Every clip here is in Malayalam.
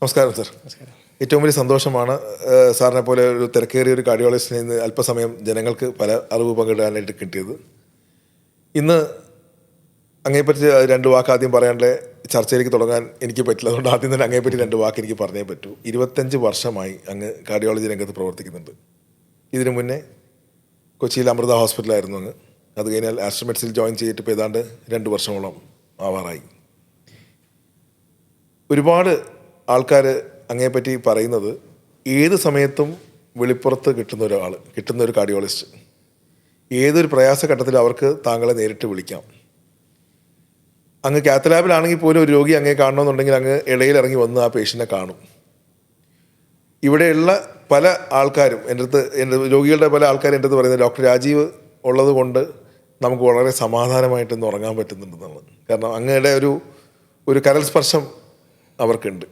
നമസ്കാരം സർ. ഏറ്റവും വലിയ സന്തോഷമാണ് സാറിനെ പോലെ ഒരു തിരക്കേറിയ ഒരു കാർഡിയോളജിസ്റ്റിനെ ഇന്ന് അല്പസമയം ജനങ്ങൾക്ക് പല അറിവ് പങ്കിടാനായിട്ട് കിട്ടിയത്. ഇന്ന് അങ്ങേപ്പറ്റി രണ്ട് വാക്ക് ആദ്യം പറയാനുള്ള ചർച്ചയിലേക്ക് തുടങ്ങാൻ എനിക്ക് പറ്റില്ല. അതുകൊണ്ട് ആദ്യം തന്നെ അങ്ങേപ്പറ്റി രണ്ട് വാക്ക് എനിക്ക് പറഞ്ഞേ പറ്റൂ. 25 വർഷമായി അങ്ങ് കാർഡിയോളജി രംഗത്ത് പ്രവർത്തിക്കുന്നുണ്ട്. ഇതിനു മുന്നേ കൊച്ചിയിൽ അമൃത ഹോസ്പിറ്റലായിരുന്നു അങ്ങ്. അത് കഴിഞ്ഞാൽ ആസ്ട്രോമെറ്റ്സിൽ ജോയിൻ ചെയ്തിട്ട് ഇപ്പോൾ ഏതാണ്ട് 2 വർഷമോളം ആവാറായി. ഒരുപാട് ആൾക്കാർ അങ്ങേപ്പറ്റി പറയുന്നത് ഏത് സമയത്തും വെളിപ്പുറത്ത് കിട്ടുന്ന ഒരു കാർഡിയോളജിസ്റ്റ്, ഏതൊരു പ്രയാസഘട്ടത്തിലും അവർക്ക് താങ്കളെ നേരിട്ട് വിളിക്കാം. അങ്ങ് കാത്ത് ലാബിലാണെങ്കിൽ പോലും ഒരു രോഗി അങ്ങേ കാണണമെന്നുണ്ടെങ്കിൽ അങ്ങ് ഇടയിൽ ഇറങ്ങി വന്ന് ആ പേഷ്യൻറ്റിനെ കാണും. ഇവിടെയുള്ള പല ആൾക്കാരും എൻ്റെ രോഗികളുടെ പല ആൾക്കാരും എൻ്റെ അടുത്ത് പറയുന്നത് ഡോക്ടർ രാജീവ് ഉള്ളത് കൊണ്ട് നമുക്ക് വളരെ സമാധാനമായിട്ടൊന്ന് ഉറങ്ങാൻ പറ്റുന്നുണ്ടെന്നാണ്. കാരണം അങ്ങയുടെ ഒരു കരൽ സ്പർശം അവർക്കുണ്ട്.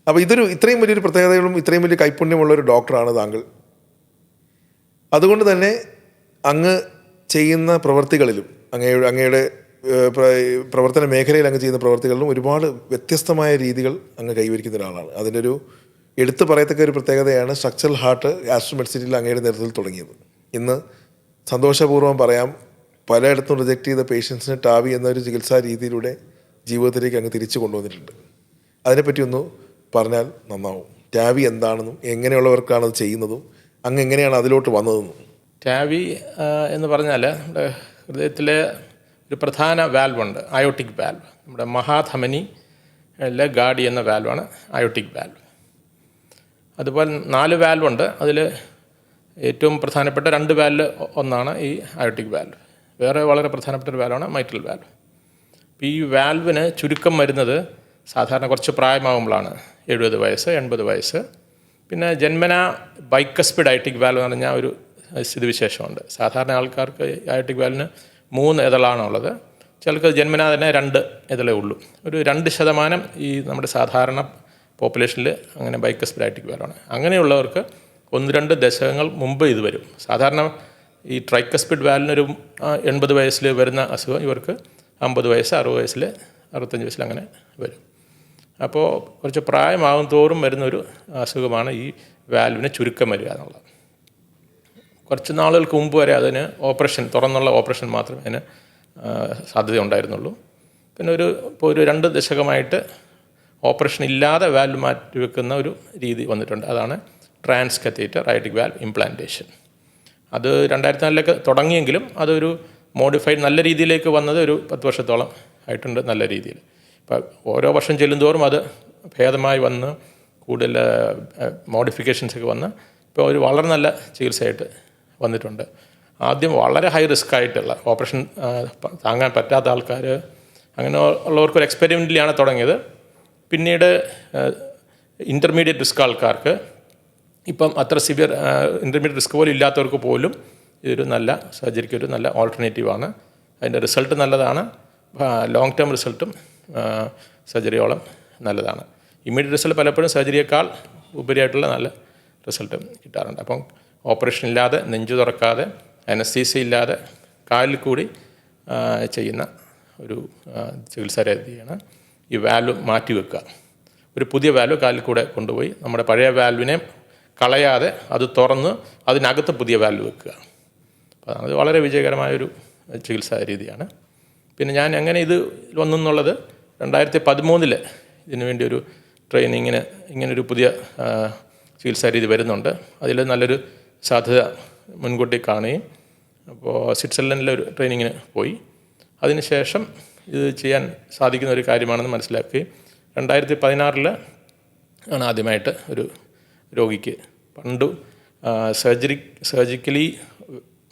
അപ്പോൾ ഇത്രയും വലിയൊരു പ്രത്യേകതകളും ഇത്രയും വലിയ കൈപുണ്യമുള്ളൊരു ഡോക്ടറാണ് താങ്കൾ. അതുകൊണ്ട് തന്നെ അങ്ങ് ചെയ്യുന്ന പ്രവൃത്തികളിലും അങ്ങയുടെ പ്രവർത്തന മേഖലയിൽ അങ്ങ് ചെയ്യുന്ന പ്രവൃത്തികളിലും ഒരുപാട് വ്യത്യസ്തമായ രീതികൾ അങ്ങ് കൈവരിക്കുന്ന ഒരാളാണ്. അതിൻ്റെ ഒരു എടുത്തു പറയത്തക്ക ഒരു പ്രത്യേകതയാണ് സ്ട്രക്ചറൽ ഹാർട്ട് ആസ്ട്രോമെഡിസിറ്റിയിൽ അങ്ങയുടെ നേതൃത്വത്തിൽ തുടങ്ങിയത്. ഇന്ന് സന്തോഷപൂർവ്വം പറയാം, പലയിടത്തും റിജക്റ്റ് ചെയ്ത പേഷ്യൻസിന് ടാവി എന്നൊരു ചികിത്സാ രീതിയിലൂടെ ജീവിതത്തിലേക്ക് അങ്ങ് തിരിച്ചു കൊണ്ടുവന്നിട്ടുണ്ട്. അതിനെപ്പറ്റി ഒന്ന് പറഞ്ഞാൽ നന്നാവും. ടാവി എന്താണെന്നും എങ്ങനെയുള്ളവർക്കാണ് അത് ചെയ്യുന്നതും അങ്ങ് എങ്ങനെയാണ് അതിലോട്ട് വന്നതെന്നും. ടാവി എന്ന് പറഞ്ഞാൽ നമ്മുടെ ഹൃദയത്തിലെ ഒരു പ്രധാന വാൽവുണ്ട്, അയോട്ടിക് വാൽവ്. നമ്മുടെ മഹാധമനിയിലെ ഗാഡി എന്ന വാൽവാണ് അയോട്ടിക് വാൽവ്. അതുപോലെ 4 വാൽവുണ്ട്. അതിൽ ഏറ്റവും പ്രധാനപ്പെട്ട 2 വാൽവ് ഒന്നാണ് ഈ അയോട്ടിക് വാൽവ്. വേറെ വളരെ പ്രധാനപ്പെട്ട ഒരു വാൽവാണ് മൈട്രൽ വാൽവ്. അപ്പോൾ ഈ വാൽവിന് ചുരുക്കം വരുന്നത് സാധാരണ കുറച്ച് പ്രായമാകുമ്പോഴാണ്, 70 വയസ്സ് 80 വയസ്സ്. പിന്നെ ജന്മന ബൈക്കസ്പിഡ് അയോട്ടിക് വാൽവ് എന്ന് പറഞ്ഞാൽ ഒരു സ്ഥിതിവിശേഷമുണ്ട്. സാധാരണ ആൾക്കാർക്ക് അയോട്ടിക് വാൽവിന് 3 ഇതളാണുള്ളത്. ചിലർക്ക് ജന്മന തന്നെ 2 ഇതളേ ഉള്ളൂ. ഒരു 2% ഈ നമ്മുടെ സാധാരണ പോപ്പുലേഷനിൽ അങ്ങനെ ബൈക്കസ്പിഡ് അയോട്ടിക് വാൽവാണ്. അങ്ങനെയുള്ളവർക്ക് 1-2 ദശകങ്ങൾ മുമ്പ് ഇത് വരും. സാധാരണ ഈ ട്രൈക്കസ്പിഡ് വാൽവിനൊരു 80 വയസ്സിൽ വരുന്ന അസുഖം ഇവർക്ക് 50 വയസ്സ് 60 വയസ്സിൽ 65 വയസ്സിൽ അങ്ങനെ വരും. അപ്പോൾ കുറച്ച് പ്രായമാകും തോറും വരുന്നൊരു അസുഖമാണ് ഈ വാൽവിന് ചുരുക്കം വരിക എന്നുള്ളത്. കുറച്ച് നാളുകൾക്ക് മുമ്പ് വരെ അതിന് തുറന്നുള്ള ഓപ്പറേഷൻ മാത്രമേ അതിന് സാധ്യത ഉണ്ടായിരുന്നുള്ളൂ. പിന്നെ ഇപ്പോൾ ഒരു 2 ദശകമായിട്ട് ഓപ്പറേഷൻ ഇല്ലാതെ വാൽവ് മാറ്റി വെക്കുന്ന ഒരു രീതി വന്നിട്ടുണ്ട്. അതാണ് transcatheter aortic valve implantation. അത് 2004 തുടങ്ങിയെങ്കിലും അതൊരു മോഡിഫൈഡ് നല്ല രീതിയിലേക്ക് വന്നത് ഒരു 10 വർഷത്തോളം ആയിട്ടുണ്ട്. നല്ല രീതിയിൽ ഇപ്പം ഓരോ വർഷം ചെല്ലുന്തോറും അത് ഭേദമായി വന്ന് കൂടുതൽ മോഡിഫിക്കേഷൻസൊക്കെ വന്ന് ഇപ്പോൾ ഒരു വളരെ നല്ല ചികിത്സയായിട്ട് വന്നിട്ടുണ്ട്. ആദ്യം വളരെ ഹൈ റിസ്ക് ആയിട്ടുള്ള ഓപ്പറേഷൻ താങ്ങാൻ പറ്റാത്ത ആൾക്കാർ, അങ്ങനെ ഉള്ളവർക്കൊരു എക്സ്പെരിമെൻ്റലിയാണ് തുടങ്ങിയത്. പിന്നീട് ഇൻ്റർമീഡിയറ്റ് റിസ്ക് ആൾക്കാർക്ക്, ഇപ്പം അത്ര സിവിയർ ഇൻ്റർമീഡിയറ്റ് റിസ്ക് പോലും ഇല്ലാത്തവർക്ക് പോലും ഇതൊരു നല്ല സർജറിക്ക് ഒരു നല്ല ഓൾട്ടർനേറ്റീവാണ്. അതിൻ്റെ റിസൾട്ട് നല്ലതാണ്. ലോങ് ടേം റിസൾട്ടും സർജറിയോളം നല്ലതാണ്. ഇമ്മീഡിയറ്റ് റിസൾട്ട് പലപ്പോഴും സർജറിയേക്കാൾ ഉപരിയായിട്ടുള്ള നല്ല റിസൾട്ടും കിട്ടാറുണ്ട്. അപ്പം ഓപ്പറേഷൻ ഇല്ലാതെ, നെഞ്ചു തുറക്കാതെ, അനസ്തീസിയ ഇല്ലാതെ കാലിൽ കൂടി ചെയ്യുന്ന ഒരു ചികിത്സാ രീതിയാണ് ഈ വാൽവ് മാറ്റി വെക്കുക. ഒരു പുതിയ വാൽവ് കാലിൽ കൂടെ കൊണ്ടുപോയി നമ്മുടെ പഴയ വാൽവിനെ കളയാതെ അത് തുറന്ന് അതിനകത്ത് പുതിയ വാൽവ് വെക്കുക. അപ്പോൾ അത് വളരെ വിജയകരമായൊരു ചികിത്സാ രീതിയാണ്. പിന്നെ ഞാൻ എങ്ങനെ ഇത് വന്നെന്നുള്ളത് 2013 ഇതിനു വേണ്ടി ഒരു ട്രെയിനിങ്ങിന് ഇങ്ങനൊരു പുതിയ ചികിത്സാ രീതി വരുന്നുണ്ട്. അതിൽ നല്ലൊരു സാധ്യത മുൻകൂട്ടി കാണുകയും അപ്പോൾ സ്വിറ്റ്സർലൻഡിലെ ഒരു ട്രെയിനിങ്ങിന് പോയി. അതിനുശേഷം ഇത് ചെയ്യാൻ സാധിക്കുന്ന ഒരു കാര്യമാണെന്ന് മനസ്സിലാക്കുകയും 2016 ആണ് ആദ്യമായിട്ട് ഒരു രോഗിക്ക് പണ്ടും സർജിക്കലി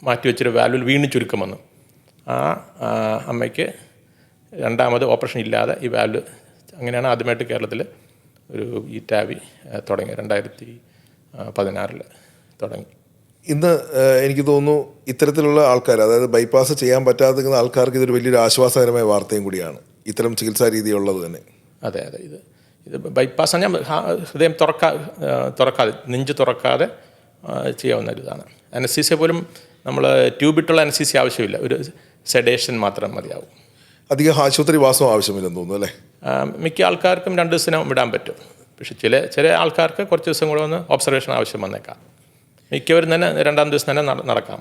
മാറ്റിവെച്ചൊരു വാൽവിൽ വീണ്ടും ചുരുക്കം വന്നു. ആ അമ്മയ്ക്ക് രണ്ടാമത് ഓപ്പറേഷൻ ഇല്ലാതെ ഈ വാൽവ്, അങ്ങനെയാണ് ആദ്യമായിട്ട് കേരളത്തിൽ ഈ ടാവി തുടങ്ങി. 2016 തുടങ്ങി. ഇന്ന് എനിക്ക് തോന്നുന്നു ഇത്തരത്തിലുള്ള ആൾക്കാർ, അതായത് ബൈപ്പാസ് ചെയ്യാൻ പറ്റാത്ത ആൾക്കാർക്ക് ഇതൊരു വലിയൊരു ആശ്വാസകരമായ വാർത്തയും കൂടിയാണ്, ഇത്തരം ചികിത്സാ രീതിയുള്ളത് തന്നെ. അതെ, ഇത് ബൈപ്പാസ് പറഞ്ഞാൽ ഹൃദയം തുറക്കാതെ, നെഞ്ച് തുറക്കാതെ ചെയ്യാവുന്ന ഒരു ഇതാണ്. അനസ്തീസിയ പോലും നമ്മൾ ട്യൂബിട്ടുള്ള അനസ്തീസിയ ആവശ്യമില്ല, ഒരു സെഡേഷൻ മാത്രം മതിയാവും. അധികം ആശുപത്രി വാസം ആവശ്യമില്ലെന്ന് തോന്നുന്നു അല്ലേ? മിക്ക ആൾക്കാർക്കും 2 ദിവസത്തിനും വിടാൻ പറ്റും. പക്ഷെ ചില ആൾക്കാർക്ക് കുറച്ച് ദിവസം കൂടെ ഒന്ന് ഒബ്സർവേഷൻ ആവശ്യം വന്നേക്കാം. മിക്കവരും തന്നെ 2-ാം ദിവസം തന്നെ നടക്കാം.